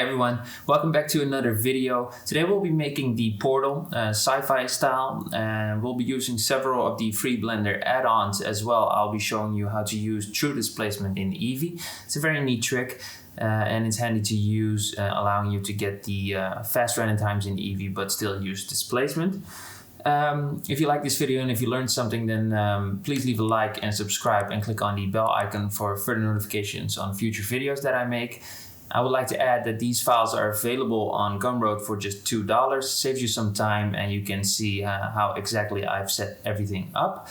Hi everyone, welcome back to another video. Today we'll be making the portal sci-fi style, and we'll be using several of the free Blender add-ons as well. I'll be showing you how to use true displacement in Eevee. It's a very neat trick and it's handy to use, allowing you to get the fast render times in Eevee but still use displacement. If you like this video and if you learned something, then please leave a like and subscribe and click on the bell icon for further notifications on future videos that I make. I would like to add that these files are available on Gumroad for just $2. Saves you some time and you can see how exactly I've set everything up.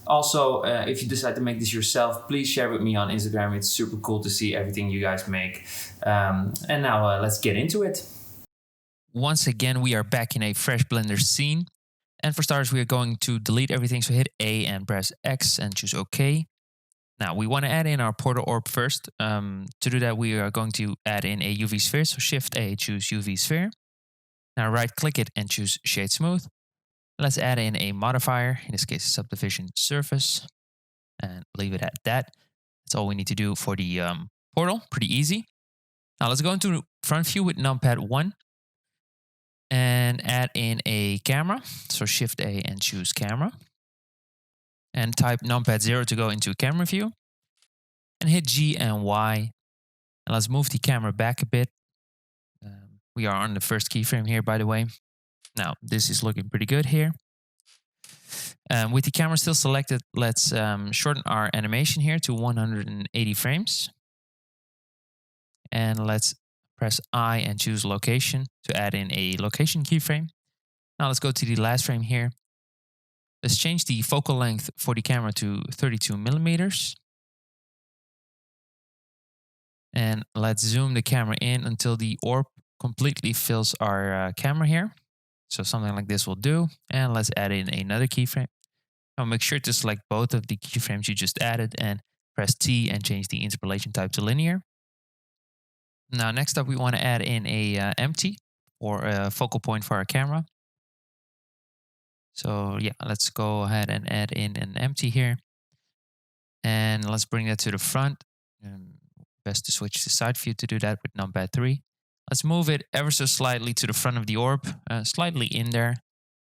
Also, if you decide to make this yourself, please share with me on Instagram. It's super cool to see everything you guys make. And now let's get into it. Once again, we are back in a fresh Blender scene. And for starters, we are going to delete everything. So hit A and press X and choose OK. Now we want to add in our portal orb first. To do that, we are going to add in a UV sphere. So Shift A, choose UV sphere. Now right click it and choose Shade Smooth. Let's add in a modifier, in this case subdivision surface, and leave it at that. That's all we need to do for the portal, pretty easy. Now let's go into front view with numpad 1 and add in a camera. So Shift A and choose camera. And type numpad 0 to go into camera view. And hit G and Y. And let's move the camera back a bit. We are on the first keyframe here, by the way. Now, this is looking pretty good here. With the camera still selected, let's shorten our animation here to 180 frames. And let's press I and choose location to add in a location keyframe. Now let's go to the last frame here. Let's change the focal length for the camera to 32 millimeters. And let's zoom the camera in until the orb completely fills our camera here. So something like this will do. And let's add in another keyframe. Now make sure to select both of the keyframes you just added and press T and change the interpolation type to linear. Now next up, we want to add in a empty or a focal point for our camera. So yeah, let's go ahead and add in an empty here. And let's bring that to the front. Best to switch to side view to do that with numpad 3. Let's move it ever so slightly to the front of the orb, slightly in there.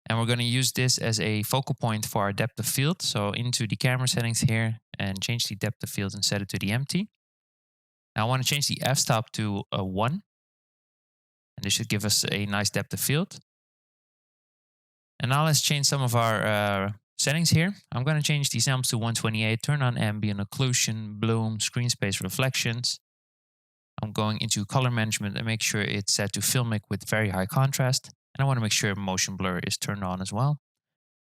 And we're going to use this as a focal point for our depth of field. So into the camera settings here and change the depth of field and set it to the empty. Now I want to change the f-stop to a 1. And this should give us a nice depth of field. And now let's change some of our settings here. I'm going to change the samples to 128, turn on ambient occlusion, bloom, screen space reflections. I'm going into color management and make sure it's set to filmic with very high contrast. And I want to make sure motion blur is turned on as well.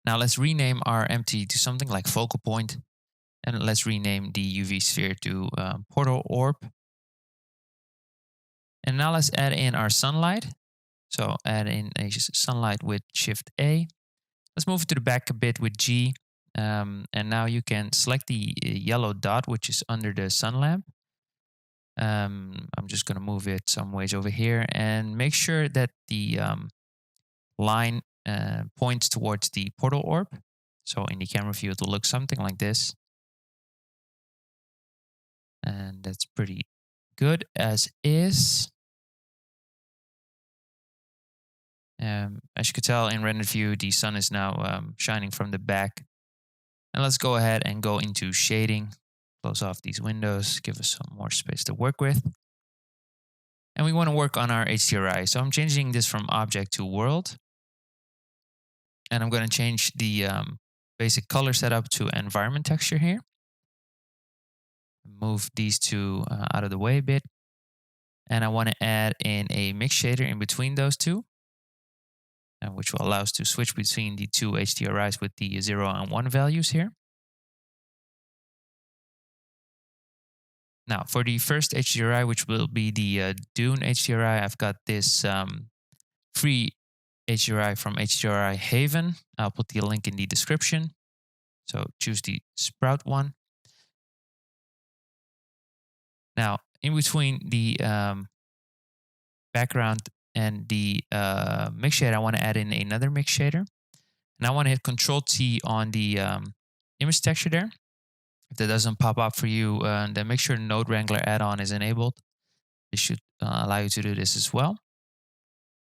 Now let's rename our empty to something like focal point. And let's rename the UV sphere to portal orb. And now let's add in our sunlight. So add in a sunlight with Shift A. Let's move it to the back a bit with G. And now you can select the yellow dot, which is under the sun lamp. I'm just going to move it some ways over here and make sure that the line points towards the portal orb. So in the camera view, it will look something like this. And that's pretty good as is. As you can tell in rendered view, the sun is now shining from the back. And let's go ahead and go into shading. Close off these windows, give us some more space to work with. And we want to work on our HDRI. So I'm changing this from object to world. And I'm going to change the basic color setup to environment texture here. Move these two out of the way a bit. And I want to add in a mix shader in between those two, which will allow us to switch between the two HDRIs with the 0 and 1 values here. Now for the first HDRI, which will be the Dune HDRI, I've got this free HDRI from HDRI Haven. I'll put the link in the description. So choose the Sprout one. Now in between the background and the mix shader, I want to add in another mix shader. And I want to hit Ctrl-T on the image texture there. If that doesn't pop up for you, then make sure Node Wrangler add-on is enabled. This should allow you to do this as well.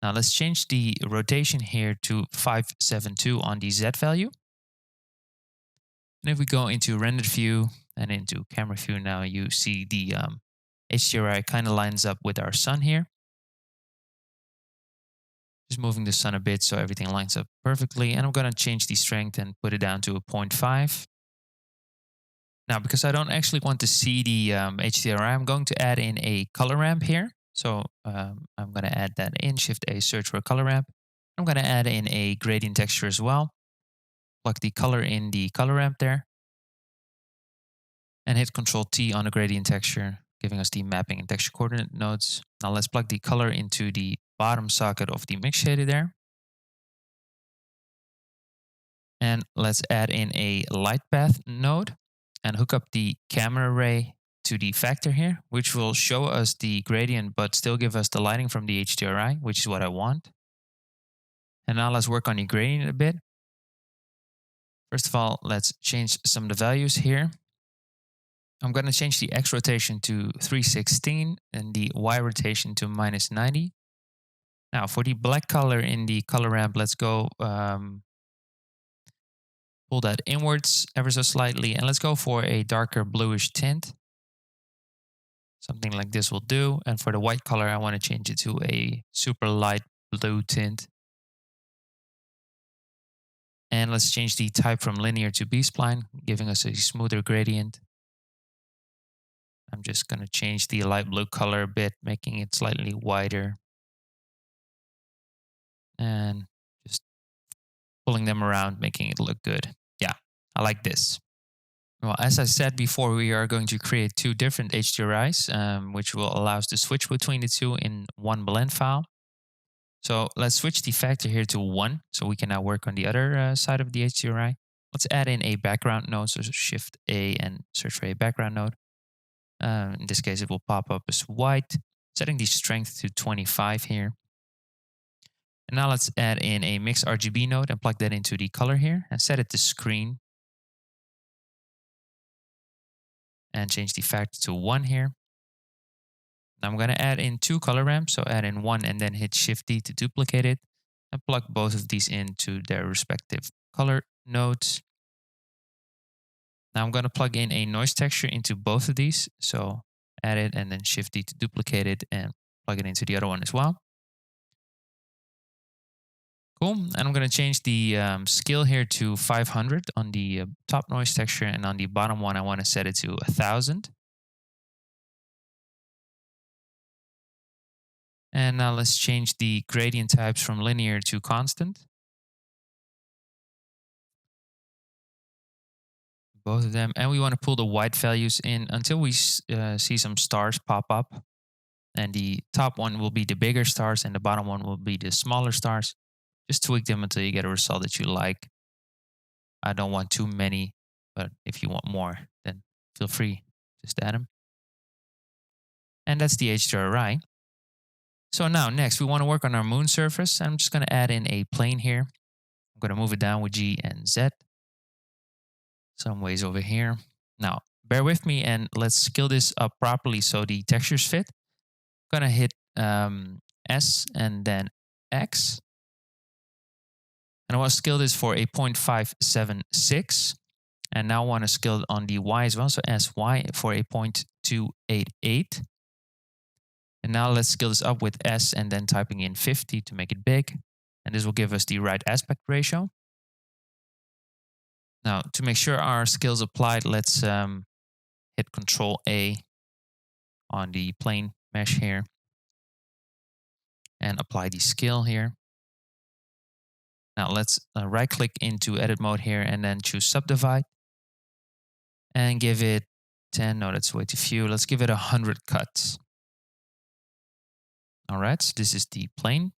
Now let's change the rotation here to 572 on the Z value. And if we go into rendered view and into camera view, now you see the HDRI kind of lines up with our sun here. Just moving the sun a bit so everything lines up perfectly. And I'm going to change the strength and put it down to a 0.5. Now, because I don't actually want to see the HDRI, I'm going to add in a color ramp here. So I'm going to add that in, Shift A, search for a color ramp. I'm going to add in a gradient texture as well. Plug the color in the color ramp there. And hit Control T on the gradient texture, giving us the mapping and texture coordinate nodes. Now let's plug the color into the bottom socket of the mix shader there. And let's add in a light path node and hook up the camera ray to the factor here, which will show us the gradient, but still give us the lighting from the HDRI, which is what I want. And now let's work on the gradient a bit. First of all, let's change some of the values here. I'm going to change the X rotation to 316 and the Y rotation to -90. Now for the black color in the color ramp, let's go pull that inwards ever so slightly, and let's go for a darker bluish tint. Something like this will do. And for the white color, I want to change it to a super light blue tint. And let's change the type from linear to B-spline, giving us a smoother gradient. I'm just going to change the light blue color a bit, making it slightly wider. And just pulling them around, making it look good. Yeah, I like this. Well, as I said before, we are going to create two different HDRIs, which will allow us to switch between the two in one blend file. So let's switch the factor here to 1, so we can now work on the other side of the HDRI. Let's add in a background node, so Shift A and search for a background node. In this case, it will pop up as white, setting the strength to 25 here. And now let's add in a mix RGB node and plug that into the color here and set it to screen. And change the factor to 1 here. Now I'm going to add in 2 color ramps, so add in 1 and then hit Shift D to duplicate it and plug both of these into their respective color nodes. Now I'm going to plug in a noise texture into both of these, so add it and then Shift D to duplicate it and plug it into the other one as well. Cool, and I'm going to change the scale here to 500 on the top noise texture, and on the bottom one I want to set it to 1000. And now let's change the gradient types from linear to constant. Both of them. And we want to pull the white values in until we see some stars pop up. And the top one will be the bigger stars and the bottom one will be the smaller stars. Just tweak them until you get a result that you like. I don't want too many, but if you want more, then feel free. Just add them. And that's the HDRI. So now next we want to work on our moon surface. I'm just going to add in a plane here. I'm going to move it down with G and Z. Some ways over here. Now bear with me and let's scale this up properly so the textures fit. I'm going to hit S and then X. And I want to scale this for a 0.576. And now I want to scale it on the Y as well. So SY for a 0.288. And now let's scale this up with S and then typing in 50 to make it big. And this will give us the right aspect ratio. Now, to make sure our scale is applied, let's hit Control A on the plane mesh here. And apply the scale here. Now let's right click into edit mode here and then choose subdivide. And give it 10, no, that's way too few. Let's give it 100 cuts. All right, so this is the plane.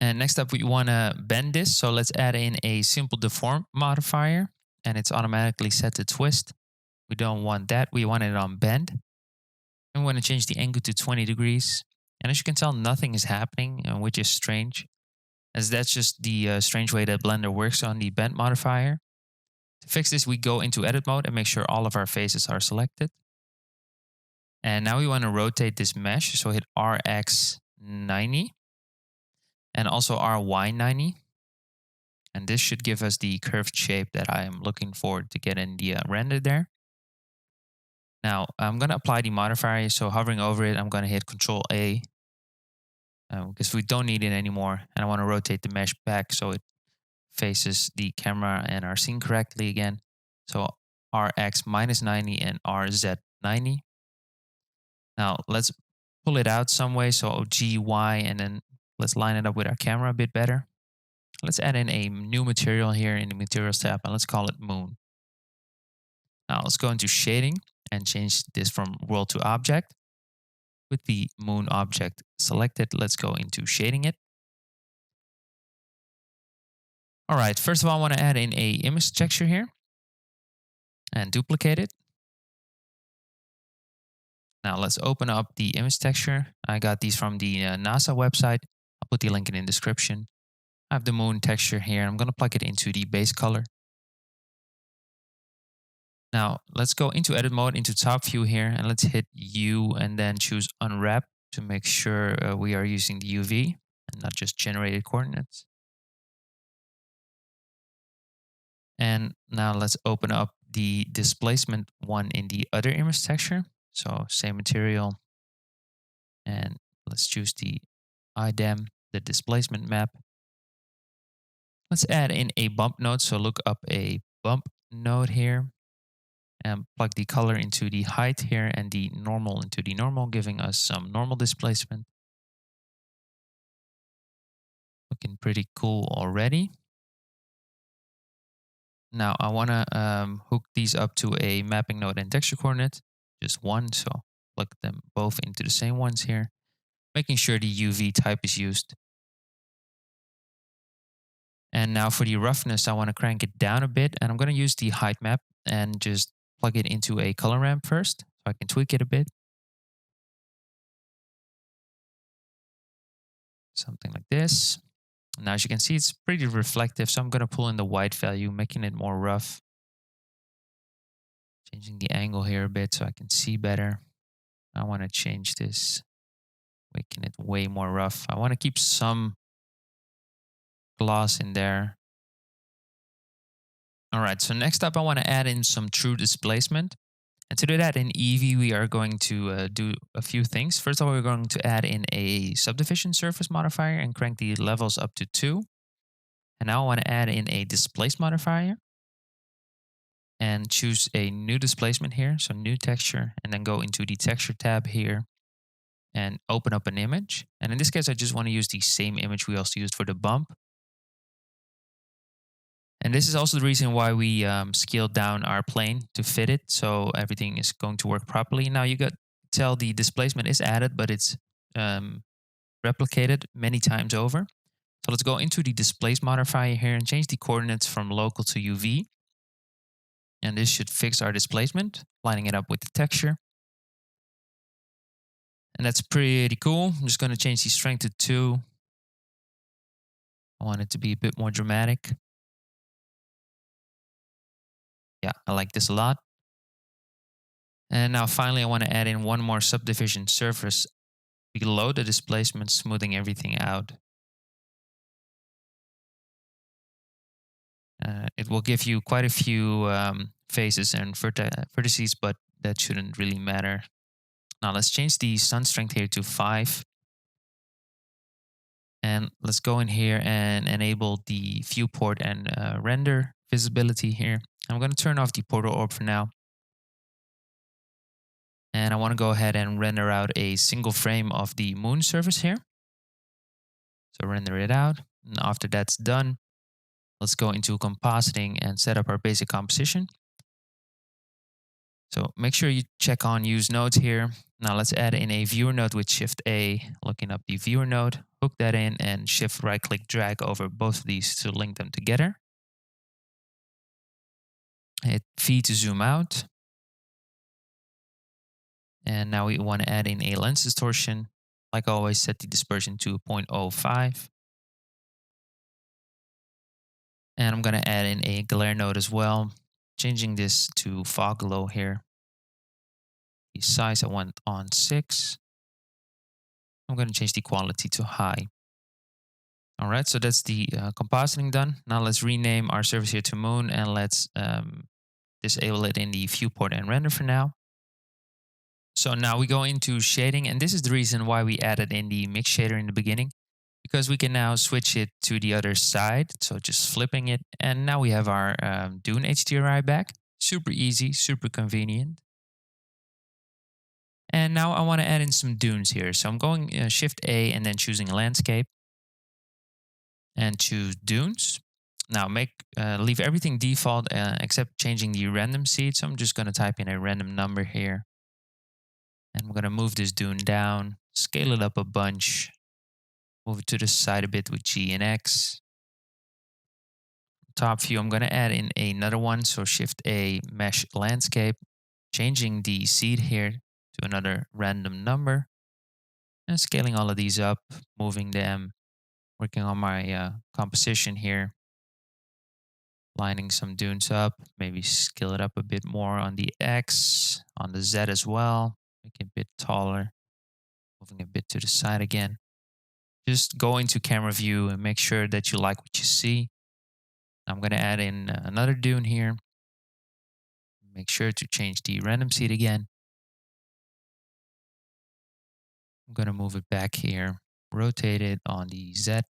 And next up, we want to bend this. So let's add in a simple deform modifier and it's automatically set to twist. We don't want that. We want it on bend. And we want to change the angle to 20 degrees. And as you can tell, nothing is happening, which is strange, as that's just the strange way that Blender works on the bend modifier. To fix this, we go into edit mode and make sure all of our faces are selected. And now we want to rotate this mesh. So hit RX 90 and also RY 90. And this should give us the curved shape that I am looking for to get in the render there. Now I'm going to apply the modifier. So hovering over it, I'm going to hit Control A because we don't need it anymore. And I want to rotate the mesh back so it faces the camera and our scene correctly again. So RX minus 90 and RZ 90. Now let's pull it out some way. So GY, and then let's line it up with our camera a bit better. Let's add in a new material here in the materials tab, and let's call it moon. Now let's go into shading and change this from world to object. With the moon object selected, let's go into shading it. All right, first of all, I want to add in a image texture here and duplicate it. Now let's open up the image texture. I got these from the NASA website. I'll put the link in the description. I have the moon texture here. I'm going to plug it into the base color. Now let's go into edit mode, into top view here, and let's hit U and then choose unwrap to make sure we are using the UV and not just generated coordinates. And now let's open up the displacement one in the other image texture. So same material, and let's choose the IDEM, the displacement map. Let's add in a bump node. So look up a bump node here and plug the color into the height here and the normal into the normal, giving us some normal displacement. Looking pretty cool already. Now I want to hook these up to a mapping node and texture coordinate, just one. So plug them both into the same ones here, making sure the UV type is used. And now for the roughness, I want to crank it down a bit, and I'm going to use the height map and just plug it into a color ramp first so I can tweak it a bit. Something like this. Now, as you can see, it's pretty reflective, so I'm going to pull in the white value, making it more rough. Changing the angle here a bit so I can see better. I want to change this, making it way more rough. I want to keep some gloss in there. All right, so next up, I want to add in some true displacement. And to do that in Eevee, we are going to do a few things. First of all, we're going to add in a subdivision surface modifier and crank the levels up to 2. And now I want to add in a displace modifier and choose a new displacement here. So new texture, and then go into the texture tab here and open up an image. And in this case, I just want to use the same image we also used for the bump. And this is also the reason why we scaled down our plane to fit it, so everything is going to work properly. Now you got tell the displacement is added, but it's replicated many times over. So let's go into the displace modifier here and change the coordinates from local to UV. And this should fix our displacement, lining it up with the texture. And that's pretty cool. I'm just going to change the strength to 2. I want it to be a bit more dramatic. Yeah, I like this a lot. And now finally, I want to add in one more subdivision surface below the displacement, smoothing everything out. It will give you quite a few faces and vertices, but that shouldn't really matter. Now let's change the sun strength here to 5. And let's go in here and enable the viewport and render visibility here. I'm going to turn off the portal orb for now. And I want to go ahead and render out a single frame of the moon surface here. So render it out. And after that's done, let's go into compositing and set up our basic composition. So make sure you check on use nodes here. Now let's add in a viewer node with Shift A, looking up the viewer node, hook that in and Shift right click drag over both of these to link them together. Hit V to zoom out. And now we want to add in a lens distortion. Like always, set the dispersion to 0.05. And I'm going to add in a glare node as well, changing this to fog glow here. The size I want on 6. I'm going to change the quality to high. All right, so that's the compositing done. Now let's rename our surface here to moon, and let's disable it in the viewport and render for now. So now we go into shading, and this is the reason why we added in the mix shader in the beginning, because we can now switch it to the other side. So just flipping it, and now we have our Dune HDRI back. Super easy, super convenient. And now I want to add in some dunes here. So I'm going Shift A and then choosing landscape and choose dunes. Now leave everything default except changing the random seed. So I'm just going to type in a random number here. And I'm going to move this dune down, scale it up a bunch, move it to the side a bit with G and X. Top view, I'm going to add in another one. So Shift A, mesh landscape, changing the seed here to another random number, and scaling all of these up, moving them, working on my composition here, lining some dunes up, maybe scale it up a bit more on the X, on the Z as well, make it a bit taller, moving a bit to the side again. Just go into camera view and make sure that you like what you see. I'm going to add in another dune here. Make sure to change the random seed again. I'm going to move it back here, rotate it on the Z,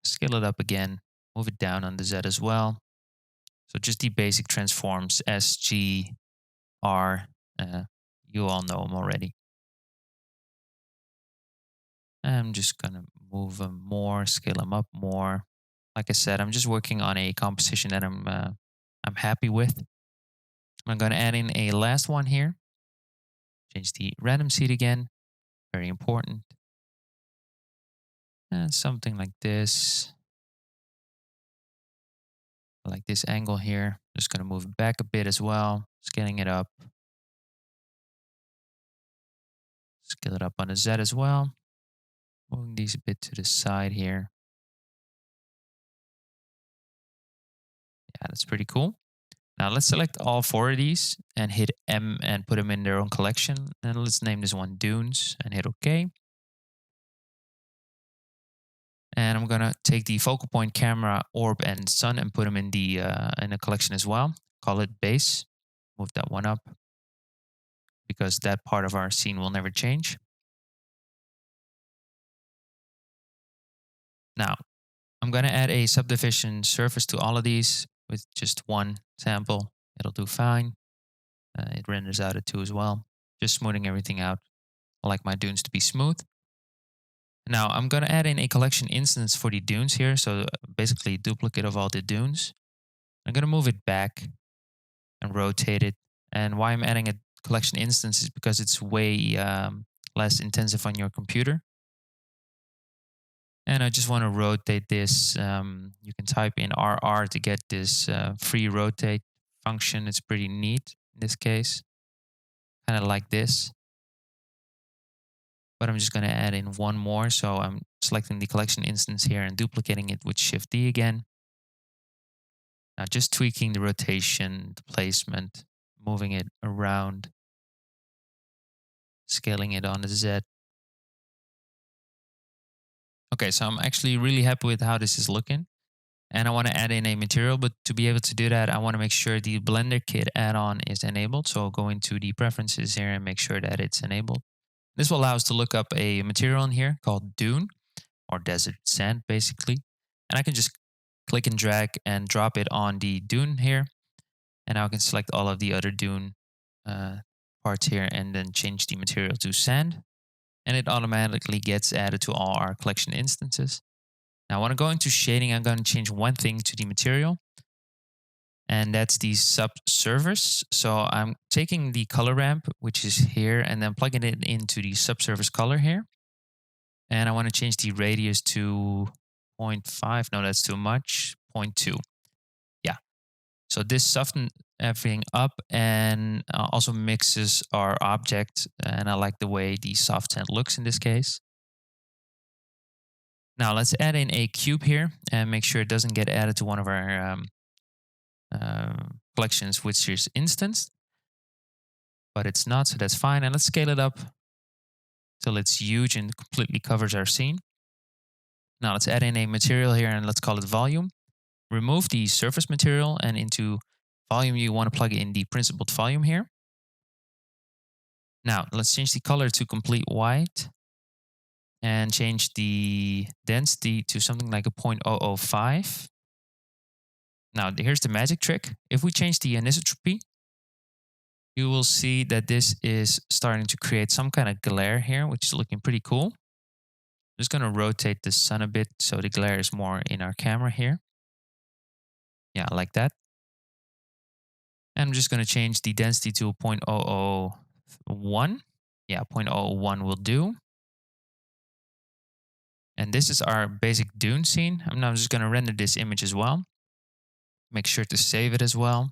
scale it up again, move it down on the Z as well. So just the basic transforms, S, G, R, you all know them already. I'm just going to move them more, scale them up more. Like I said, I'm just working on a composition that I'm happy with. I'm going to add in a last one here. Change the random seed again. Very important. And something like this. I like this angle here. Just going to move it back a bit as well. Scaling it up. Scale it up on the Z as well. Moving these a bit to the side here. Yeah, that's pretty cool. Now let's select all 4 of these and hit M and put them in their own collection. And let's name this one Dunes and hit OK. And I'm gonna take the focal point, camera, orb, and sun and put them in a collection as well. Call it base. Move that one up because that part of our scene will never change. Now I'm gonna add a subdivision surface to all of these with just one sample. It'll do fine. It renders out at 2 as well. Just smoothing everything out. I like my dunes to be smooth. Now I'm going to add in a collection instance for the dunes here. So basically duplicate of all the dunes. I'm going to move it back and rotate it. And why I'm adding a collection instance is because it's way less intensive on your computer. And I just want to rotate this. You can type in RR to get this free rotate function. It's pretty neat in this case. Kind of like this. But I'm just going to add in one more. So I'm selecting the collection instance here and duplicating it with Shift D again. Now just tweaking the rotation, the placement, moving it around, scaling it on the Z. Okay, so I'm actually really happy with how this is looking. And I want to add in a material, but to be able to do that, I want to make sure the Blender Kit add-on is enabled. So I'll go into the preferences here and make sure that it's enabled. This will allow us to look up a material in here called Dune, or desert sand, basically. And I can just click and drag and drop it on the dune here. And now I can select all of the other dune parts here and then change the material to sand. And it automatically gets added to all our collection instances. Now I want to go into shading. I'm going to change one thing to the material. And that's the subsurface. So I'm taking the color ramp, which is here, and then plugging it into the subsurface color here. And I want to change the radius to 0.5. No, that's too much. 0.2. Yeah. So this softens everything up and also mixes our object. And I like the way the soft sand looks in this case. Now let's add in a cube here and make sure it doesn't get added to one of our collections, which is instanced. but it's not, so that's fine. And let's scale it up till it's huge and completely covers our scene. Now let's add in a material here and let's call it volume. Remove the surface material, and into volume you want to plug in the principled volume here. Now let's change the color to complete white and change the density to something like a 0.005. Now here's the magic trick. If we change the anisotropy, you will see that this is starting to create some kind of glare here, which is looking pretty cool. I'm just going to rotate the sun a bit so the glare is more in our camera here. Yeah, like that. And I'm just going to change the density to 0.001. Yeah, 0.001 will do. And this is our basic Dune scene. I'm now just going to render this image as well. Make sure to save it as well.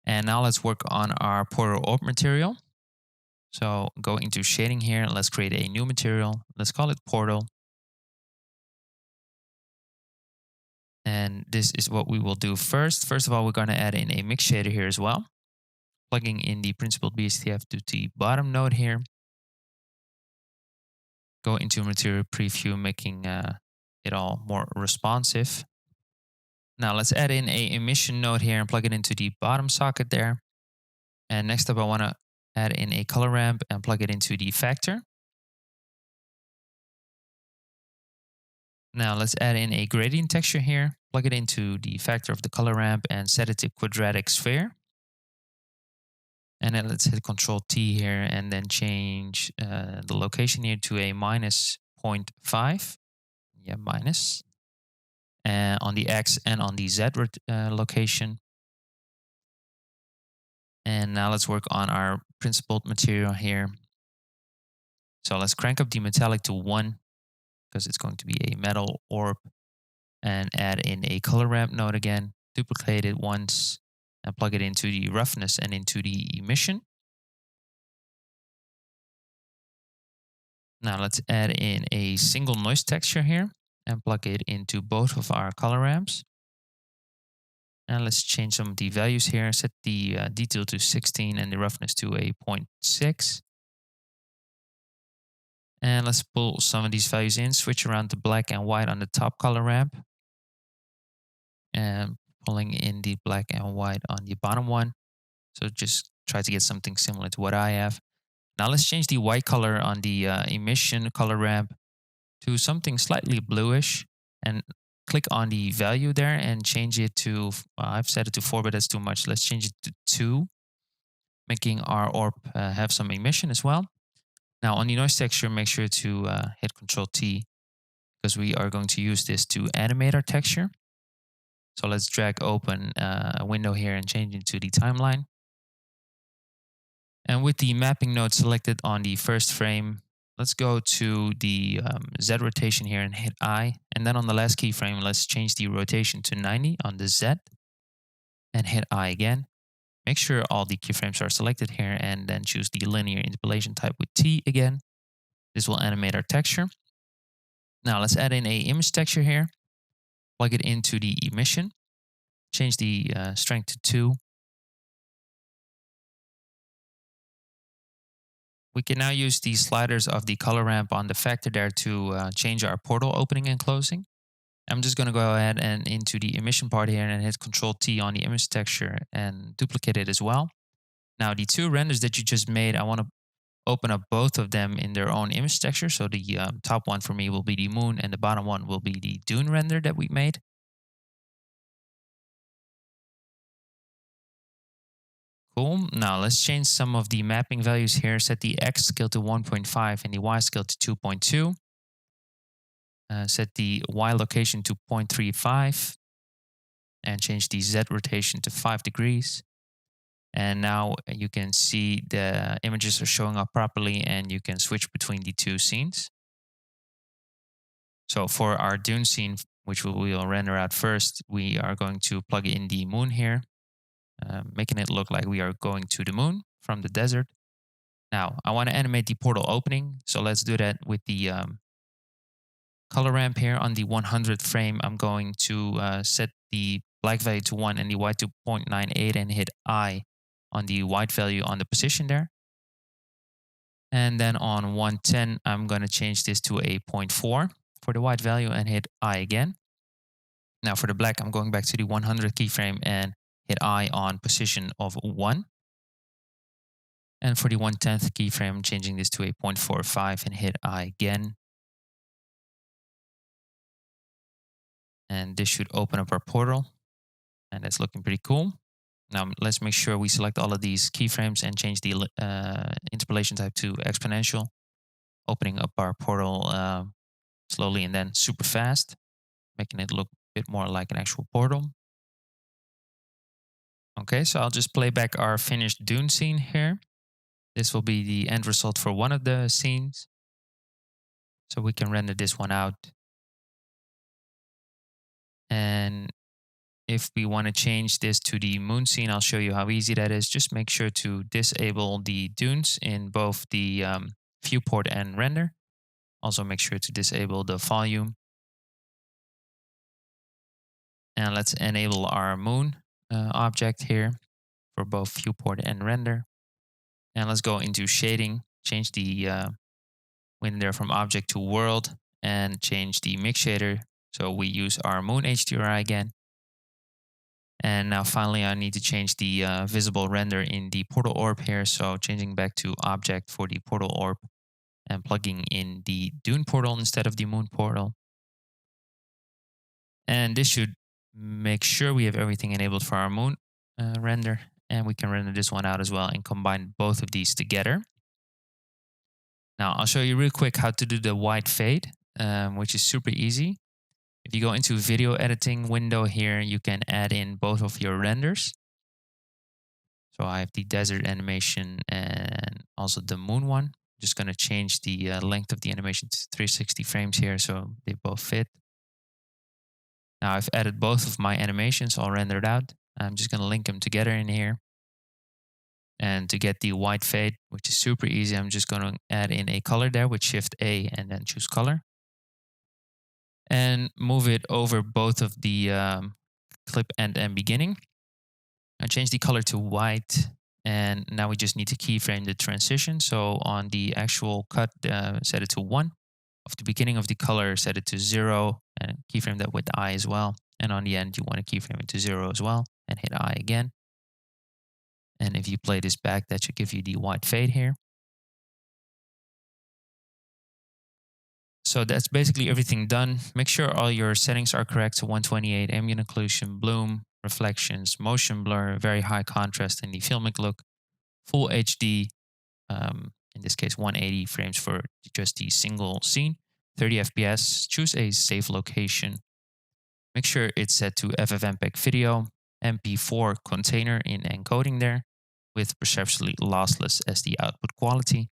And now let's work on our portal orb material. So go into shading here. Let's create a new material. Let's call it portal. And this is what we will do first. First of all, we're going to add in a mix shader here as well. Plugging in the principled BSTF to the bottom node here. Go into material preview, making it all more responsive. Now let's add in a emission node here and plug it into the bottom socket there. And next up, I want to add in a color ramp and plug it into the factor. Now let's add in a gradient texture here, plug it into the factor of the color ramp and set it to quadratic sphere. And then let's hit Control T here and then change the location here to a minus 0.5. Yeah, minus. And on the X and on the Z location. And now let's work on our principled material here. So let's crank up the metallic to 1 because it's going to be a metal orb, and add in a color ramp node again, duplicate it once and plug it into the roughness and into the emission. Now let's add in a single noise texture here and plug it into both of our color ramps. And let's change some of the values here, set the detail to 16 and the roughness to a 0.6. And let's pull some of these values in, switch around to black and white on the top color ramp. And pulling in the black and white on the bottom one. So just try to get something similar to what I have. Now let's change the white color on the emission color ramp to something slightly bluish. And click on the value there and change it to, I've set it to 4, but that's too much. Let's change it to 2, making our orb have some emission as well. Now on the noise texture, make sure to hit Control T because we are going to use this to animate our texture. So let's drag open a window here and change it to the timeline. And with the mapping node selected on the first frame, let's go to the Z rotation here and hit I. And then on the last keyframe, let's change the rotation to 90 on the Z and hit I again. Make sure all the keyframes are selected here and then choose the linear interpolation type with T again. This will animate our texture. Now let's add in a image texture here. Plug it into the emission. Change the strength to 2. We can now use the sliders of the color ramp on the factor there to change our portal opening and closing. I'm just going to go ahead and into the emission part here and hit Control T on the image texture and duplicate it as well. Now the two renders that you just made, I want to open up both of them in their own image texture. So the top one for me will be the moon and the bottom one will be the Dune render that we made. Cool. Now let's change some of the mapping values here. Set the X scale to 1.5 and the Y scale to 2.2. Set the Y location to 0.35 and change the Z rotation to 5 degrees. And now you can see the images are showing up properly and you can switch between the two scenes. So for our Dune scene, which we will render out first, we are going to plug in the moon here, making it look like we are going to the moon from the desert. Now, I want to animate the portal opening. So let's do that with the color ramp here on the 100th frame. I'm going to set the black value to 1 and the white to 0.98 and hit I. on the white value on the position there. And then on 110, I'm going to change this to a 0.4 for the white value and hit I again. Now for the black, I'm going back to the 100 keyframe and hit I on position of 1. And for the 1/10 keyframe, I'm changing this to a 0.45 and hit I again. And this should open up our portal. And that's looking pretty cool. Now let's make sure we select all of these keyframes and change the interpolation type to exponential, opening up our portal slowly and then super fast, making it look a bit more like an actual portal. Okay, so I'll just play back our finished Dune scene here. This will be the end result for one of the scenes. So we can render this one out. And if we want to change this to the moon scene, I'll show you how easy that is. Just make sure to disable the dunes in both the viewport and render. Also make sure to disable the volume. And let's enable our moon object here for both viewport and render. And let's go into shading, change the window from object to world, and change the mix shader. So we use our moon HDRI again. And now finally, I need to change the visible render in the portal orb here. So changing back to object for the portal orb and plugging in the Dune portal instead of the moon portal. And this should make sure we have everything enabled for our moon render. And we can render this one out as well and combine both of these together. Now I'll show you real quick how to do the white fade, which is super easy. If you go into video editing window here, you can add in both of your renders. So I have the desert animation and also the moon one. Just going to change the length of the animation to 360 frames here so they both fit. Now I've added both of my animations all rendered out. I'm just going to link them together in here. And to get the white fade, which is super easy, I'm just going to add in a color there with Shift A and then choose color. And move it over both of the clip end and beginning. I change the color to white. And now we just need to keyframe the transition. So on the actual cut, set it to 1. Of the beginning of the color, set it to 0. And keyframe that with I as well. And on the end, you want to keyframe it to 0 as well. And hit I again. And if you play this back, that should give you the white fade here. So that's basically everything done. Make sure all your settings are correct. So 128, ambient occlusion, bloom, reflections, motion blur, very high contrast in the filmic look, full HD, in this case 180 frames for just the single scene, 30 FPS, choose a safe location. Make sure it's set to FFmpeg video, MP4 container in encoding there, with perceptually lossless as the output quality.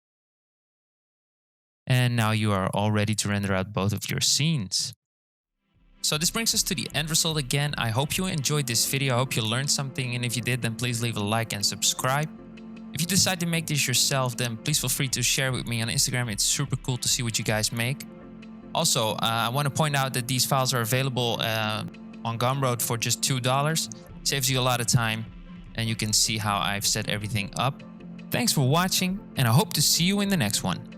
And now you are all ready to render out both of your scenes. So this brings us to the end result again. I hope you enjoyed this video. I hope you learned something. And if you did, then please leave a like and subscribe. If you decide to make this yourself, then please feel free to share with me on Instagram. It's super cool to see what you guys make. Also, I want to point out that these files are available on Gumroad for just $2. Saves you a lot of time. And you can see how I've set everything up. Thanks for watching, and I hope to see you in the next one.